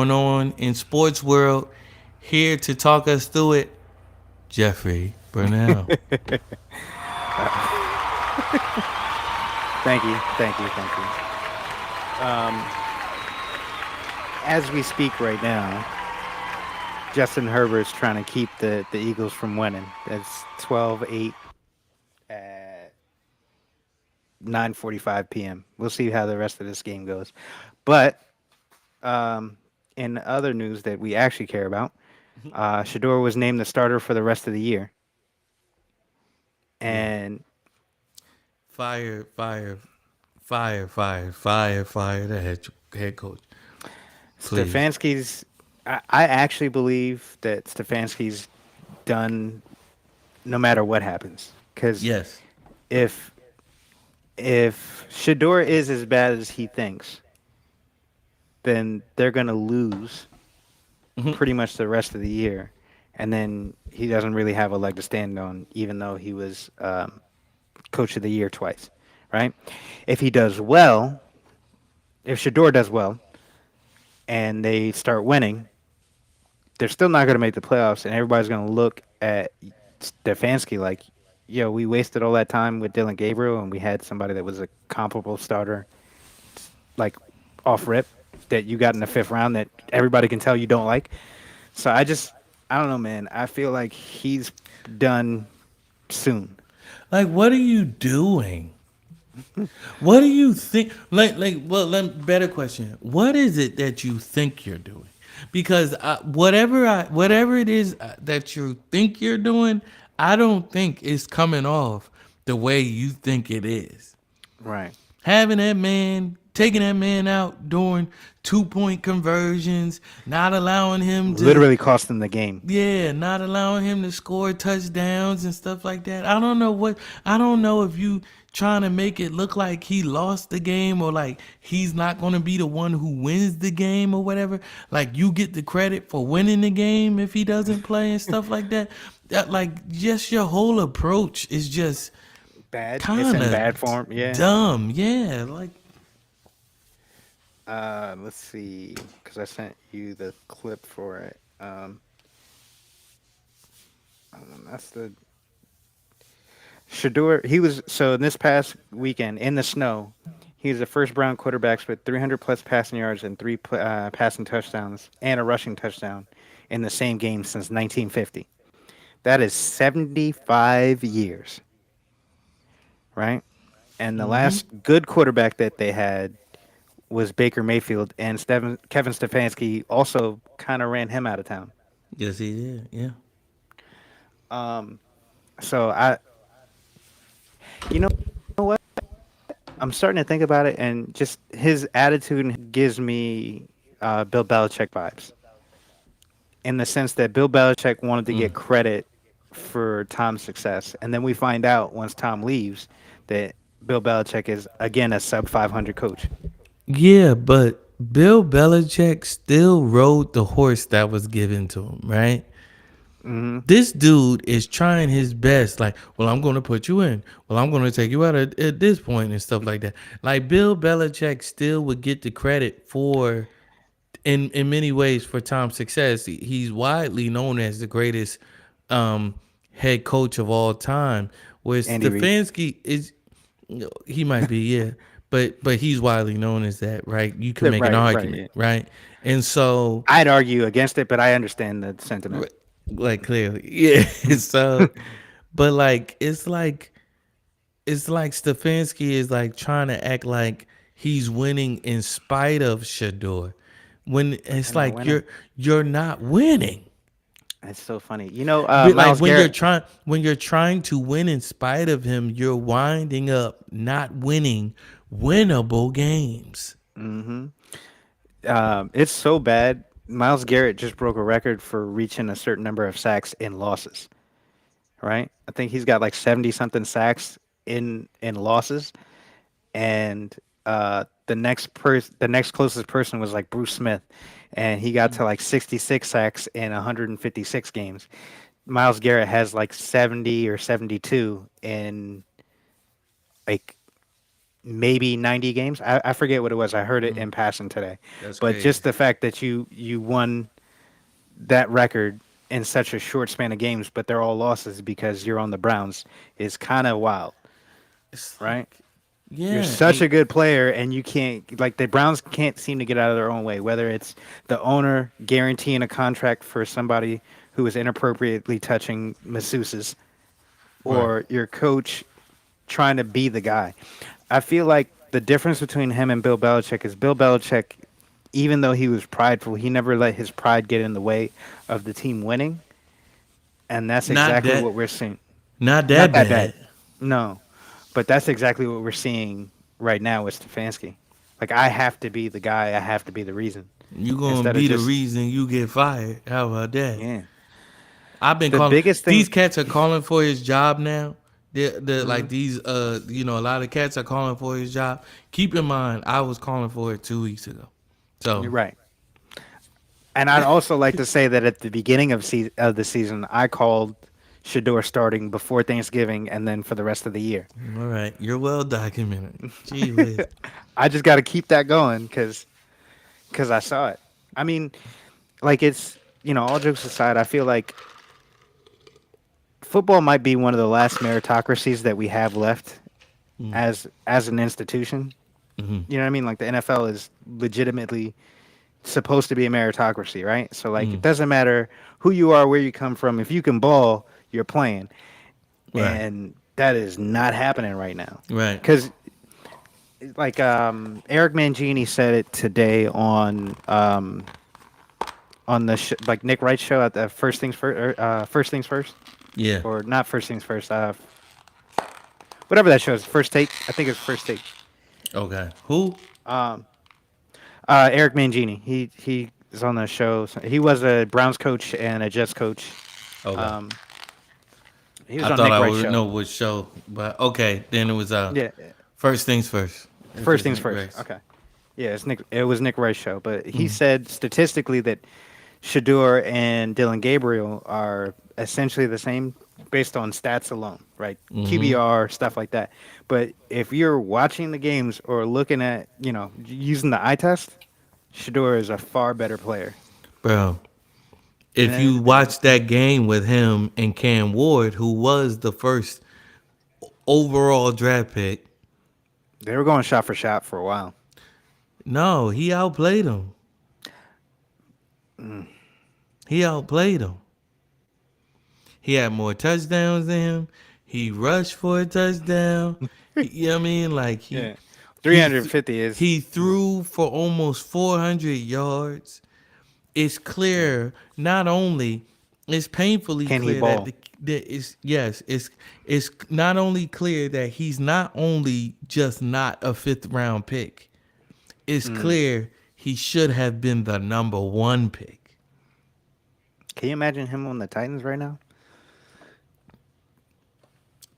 on in sports world. Here to talk us through it, Jeffrey Burnell. Thank you, thank you, thank you. Um, as we speak right now, Justin Herbert's trying to keep the Eagles from winning. That's 12-8 at 9:45 p.m. We'll see how the rest of this game goes. But um, in other news that we actually care about, Shador was named the starter for the rest of the year, Yeah. and Fire, fire, fire, fire, fire, fire. The head coach, please. Stefanski's. I actually believe that Stefanski's done no matter what happens. Because Yes. if Shador is as bad as he thinks, then they're gonna lose pretty much the rest of the year, and then he doesn't really have a leg to stand on, even though he was coach of the year twice, right? If he does well, if Shador does well, and they start winning, they're still not gonna make the playoffs, and everybody's gonna look at Stefanski like, yo, we wasted all that time with Dylan Gabriel, and we had somebody that was a comparable starter, like off rip, that you got in the fifth round that everybody can tell you don't like. So I don't know, man. I feel like he's done soon. Like, what are you doing? What do you think? Better question. What is it that you think you're doing? Because whatever it is that you think you're doing, I don't think it's coming off the way you think it is. Right. Having that man, taking that man out, doing 2 point conversions, not allowing him to, Literally cost them the game. yeah, not allowing him to score touchdowns and stuff like that. I don't know if you trying to make it look like he lost the game or like he's not going to be the one who wins the game or whatever. Like you get the credit for winning the game if he doesn't play and stuff like that. That like just your whole approach is just Bad. It's kind in of bad form. Yeah. dumb. Yeah, like Let's see, because I sent you the clip for it. That's the Shador. He was so in this past weekend in the snow. He was the first Brown quarterbacks with 300 plus passing yards and three passing touchdowns and a rushing touchdown in the same game since 1950. That is 75 years, right? And the last good quarterback that they had was Baker Mayfield, and Kevin Stefanski also kind of ran him out of town. yes he did. Yeah. So you know what? I'm starting to think about it, and just his attitude gives me Bill Belichick vibes, in the sense that Bill Belichick wanted to get credit for Tom's success, and then we find out once Tom leaves that Bill Belichick is again a sub 500 coach. Yeah, but Bill Belichick still rode the horse that was given to him, right? This dude is trying his best. Like, well, I'm going to put you in. Well, I'm going to take you out at this point and stuff like that. Like, Bill Belichick still would get the credit for, in many ways, for Tom's success. He's widely known as the greatest um, head coach of all time. Where Andy Reid. Stefanski is, he might be, yeah, but he's widely known as that, right? You can make an Right, right. argument, Yeah. right? And so, I'd argue against it, but I understand the sentiment. like clearly, yeah. So, but like it's like Stefanski is like trying to act like he's winning in spite of Shador, when They're it's not like winning. you're not winning. It's so funny. Like Miles Garrett. when you're trying to win in spite of him, you're winding up not winning winnable games. It's so bad. Miles Garrett just broke a record for reaching a certain number of sacks in losses. Right? I think he's got like 70 something sacks in losses, and the next closest person was like Bruce Smith, and he got to like 66 sacks in 156 games. Miles Garrett has like 70 or 72 in like maybe 90 games. I forget what it was. I heard it in passing today. That's But crazy. just the fact that you won that record in such a short span of games, but they're all losses because you're on the Browns is kind of wild, It's right? like, You're yeah, such and a good player, and you can't like the Browns can't seem to get out of their own way. Whether it's the owner guaranteeing a contract for somebody who is inappropriately touching masseuses, right. or your coach trying to be the guy. I feel like the difference between him and Bill Belichick is Bill Belichick, even though he was prideful, he never let his pride get in the way of the team winning, and that's Not exactly that, what we're seeing. not Not that that bad, bad. no, but that's exactly what we're seeing right now with Stefanski. Like I have to be the guy, I have to be the reason, You gonna instead of be the just reason you get fired. How about that? yeah. I've been The calling. biggest These thing, cats are calling for his job now. The like mhm, these a lot of cats are calling for his job. Keep in mind, I was calling for it 2 weeks ago. you're So, right. And I'd also like to say that at the beginning of the season, I called Shador starting before Thanksgiving and then for the rest of the year. all right, you're well documented. Gee whiz. I just got to keep that going because I saw it. I mean, like it's all jokes aside, I feel like football might be one of the last meritocracies that we have left as an institution. You know what I mean? Like the NFL is legitimately supposed to be a meritocracy, right? So like it doesn't matter who you are, where you come from. If you can ball, you're playing, Right, and that is not happening right now. right. Because like Eric Mangini said it today on the like Nick Wright's show at the first things first, Yeah. or not first things first, whatever that show is, first take. I think it's first take. Okay. Who? Um, Eric Mangini. He is on the show. He was a Browns coach and a Jets coach. Okay. Um, he was I on thought Nick I Wright's would show. know which show, but okay. Then it was Yeah, first things first. If first it's things Nick first. Grace. Okay. Yeah, it's Nick. It was Nick Wright's show, but he said statistically that Shador and Dylan Gabriel are essentially the same based on stats alone, right? QBR stuff like that. But if you're watching the games or looking at, using the eye test, Shador is a far better player. Bro, if you And watch that game with him and Cam Ward, who was the first overall draft pick, they were going shot for shot for a while. no, he outplayed him. He outplayed him. He had more touchdowns than him. He rushed for a touchdown. You know what I mean? Like Yeah. he 350 is he threw for almost 400 yards. It's clear not only it's painfully can he clear that ball? that is yes it's not only clear that he's not only just not a fifth round pick. It's Mm. clear he should have been the number one pick. Can you imagine him on the Titans right now?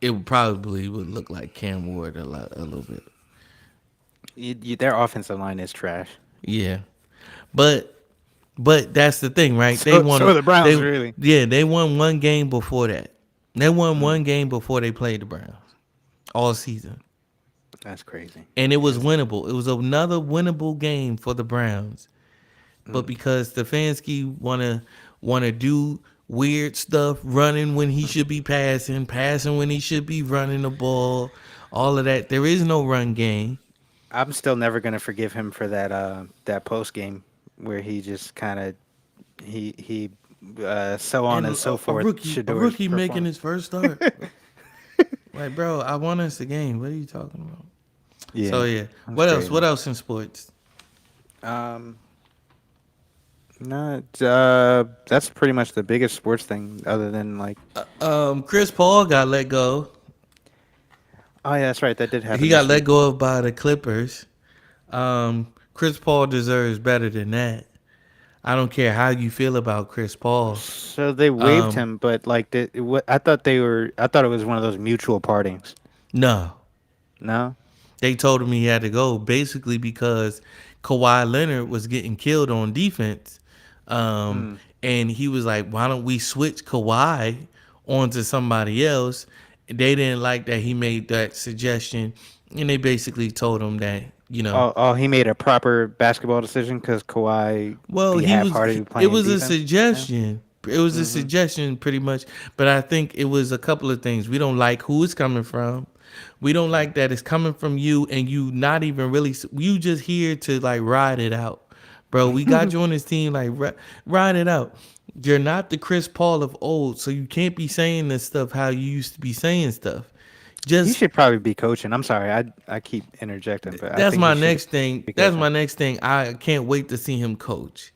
It would probably would look like Cam Ward a little bit. Their offensive line is trash. Yeah, but that's the thing, right? They So won. are the Browns, They really. yeah, they won one game before that. They won Mm. one game before they played the Browns all season, That's crazy. and it was That's winnable. It was another winnable game for the Browns, but mm. because Stefanski wanna do weird stuff, running when he should be passing, passing when he should be running the ball, all of that. There is no run game. I'm still never gonna forgive him for that post game where he just kind of he so on And and so a forth. rookie, a Shador's rookie making performance. his first start. Like, bro, I won us the game. What are you talking about? So Yeah, yeah. that's What else? What crazy. else in sports? Um, no, that's pretty much the biggest sports thing, other than like, Chris Paul got let go. oh yeah, that's right, that did He happen got this let week. go of by the Clippers. Chris Paul deserves better than that. I don't care how you feel about Chris Paul. So they waived Um, him, but like, I thought it was one of those mutual partings. no, No. they told him he had to go basically because Kawhi Leonard was getting killed on defense. Um, Mm. and he was like, why don't we switch Kawhi onto somebody else? They didn't like that he made that suggestion. and they basically told him that, Oh, he made a proper basketball decision because Kawhi well, be half-hearted it playing was a defense now. suggestion. It was a Mm-hmm. suggestion pretty much, but I think it was a couple of things. We don't like who it's coming from. We don't like that it's coming from you and you not even really, you just here to like ride it out. Bro, we got you on this team, like ride it out. You're not the Chris Paul of old, so you can't be saying this stuff how you used to be saying stuff. He Just should probably be coaching. I'm sorry, I keep interjecting, but I that's think he my should next be thing. coaching. That's my next thing. I can't wait to see him coach.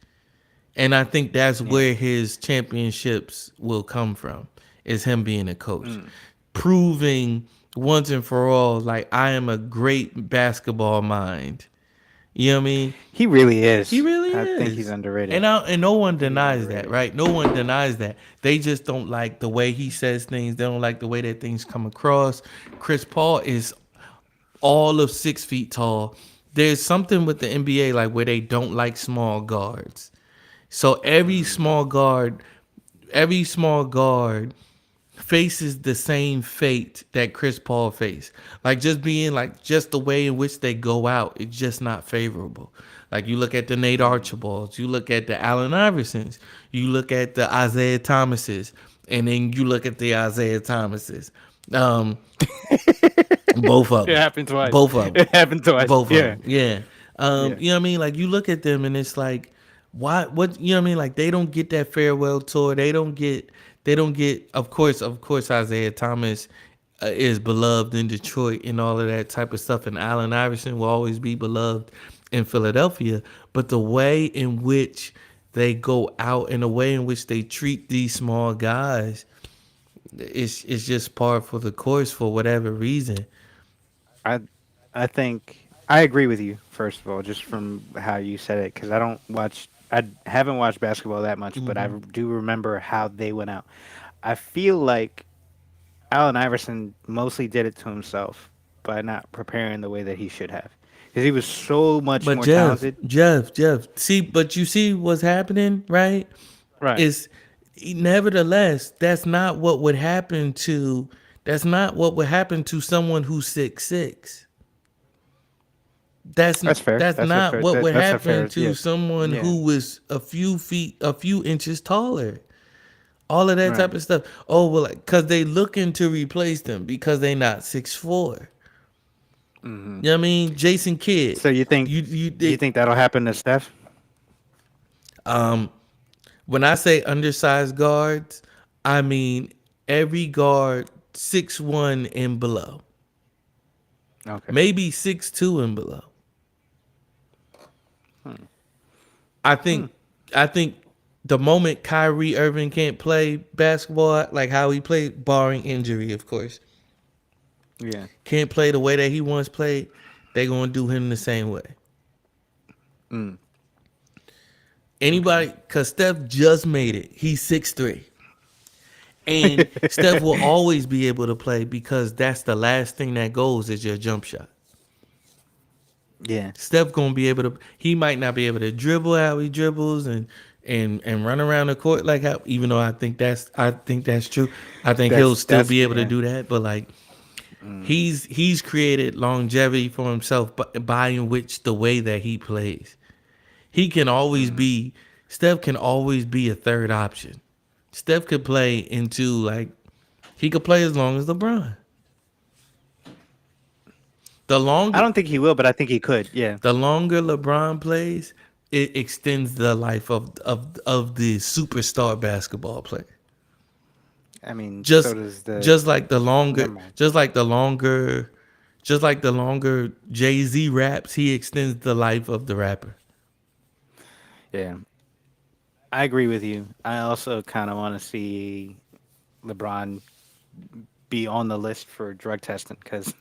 And I think that's Yeah. where his championships will come from, is him being a coach. Mm. Proving once and for all, like, I am a great basketball mind. You know what I mean? He really He is. really I think he's is. underrated. And no I one think he's denies that, underrated. right? No one denies that. They just don't like the way he says things. They don't like the way that things come across. Chris Paul is all of 6 feet tall. There's something with the NBA like where they don't like small guards. So Mm. every small guard faces the same fate that Chris Paul faced. Like just being like just the way in which they go out, it's just not favorable. Like you look at the Nate Mm. Archibalds, you look at the Allen Iversons, you look at the Isaiah Thomases, and then you look at the Isaiah Thomases. Um, both of It them, happened twice. both of them, It happened twice. both of Yeah. them. Yeah. Yeah. You know what I mean? Like you look at them and it's like, why? What? You know what I mean? Like they don't get that farewell tour. They don't get. They don't get. Of course, Isaiah Thomas is beloved in Detroit and all of that type of stuff. And Allen Iverson will always be beloved in Philadelphia. But the way in which they go out and the way in which they treat these small guys, it's just par for the course for whatever reason. I I think I agree with you. First of all, just from how you said it, because I don't watch. I haven't watched basketball that much, but I do remember how they went out. I feel like Allen Iverson mostly did it to himself by not preparing the way that he should have, because he was so much But more talented. Jeff, see, but you see what's happening, right? Right. Is nevertheless, that's not what would happen to someone who's 6'6". That's fair. That's That's a not fair. what would That's a happen fair. to Yeah. someone Yeah. who was a few inches taller. All of that Right. type of stuff. Oh well, like, cause they looking to replace them because they not 6'4". Hmm. You know what I mean? Jason Kidd. So You you they, think that'll happen to Steph? um when I say undersized guards, I mean every guard 6'1" and below. Okay. Maybe 6'2" and below. Hmm. I Hmm. think I think the moment Kyrie Irving can't play basketball like how he played, barring injury, of course, Yeah. can't play the way that he once played, they gonna do him the same way. Mm. Okay. Anybody, cause Steph just made it. He's 6'3". And Steph will always be able to play because that's the last thing that goes is your jump shot. Yeah. Steph gonna be able to. He might not be able to dribble how he dribbles and run around the court like how. Even though I think that's true. I think he'll still That's be able to yeah. do that. But like Mm. he's created longevity for himself by in which the way that he plays. He can always Mm. be. Steph can always be a third option. Steph could play into like he could play as long as LeBron. The I longer don't think he will, but I think he could. Yeah. the longer LeBron plays, it extends the life of the superstar basketball player. I mean, so Just does the. just like the Never longer mind. just like the longer just like the longer Jay-Z raps, he extends the life of the rapper. Yeah. I agree with you. I also kind of want to see LeBron be on the list for drug testing because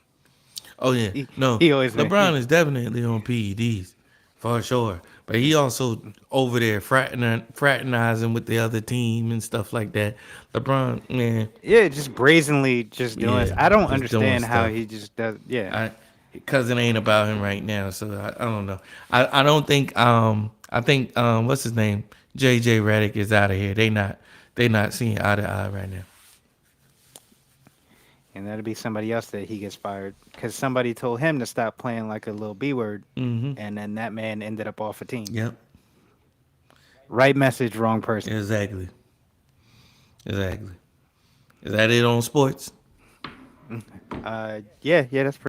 Oh yeah. he, No. he always LeBron is definitely on PEDs for sure. But he also over there fraternizing with the other team and stuff like that. LeBron, man, yeah, just brazenly just doing this. yeah, I don't just doing understand how stuff. he just does. Yeah. I because it ain't about him right now. So I don't know. I don't think I think what's his name? JJ Redick is out of here. They not seeing eye to eye right now. And that'll be somebody else that he gets fired because somebody told him to stop playing like a little B word, and then that man ended up off a team. Yep. Right message, wrong person. Exactly. Exactly. Is that it on sports? Yeah, that's pretty much it.